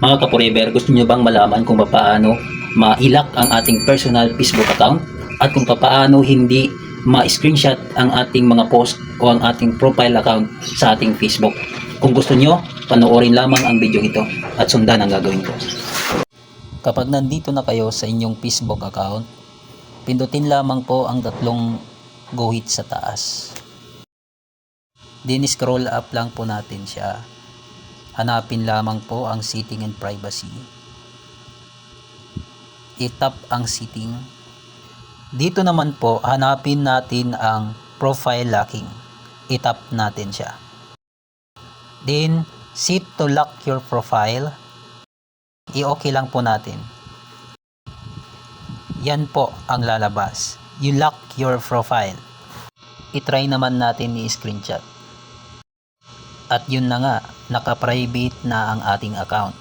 Mga ka-forever, gusto nyo bang malaman kung paano ma-lock ang ating personal Facebook account at kung paano hindi ma-screenshot ang ating mga post o ang ating profile account sa ating Facebook? Kung gusto nyo, panoorin lamang ang video ito at sundan ang gagawin ko. Kapag nandito na kayo sa inyong Facebook account, pindutin lamang po ang tatlong guhit sa taas. Then scroll up lang po natin siya. Hanapin lamang po ang setting and privacy. I-tap ang setting. Dito naman po hanapin natin ang profile locking. I-tap natin siya. Then set to lock your profile. I-okay lang po natin. Yan po ang lalabas. You lock your profile. I-try naman natin i-screenshot. At yun na nga, naka-private na ang ating account.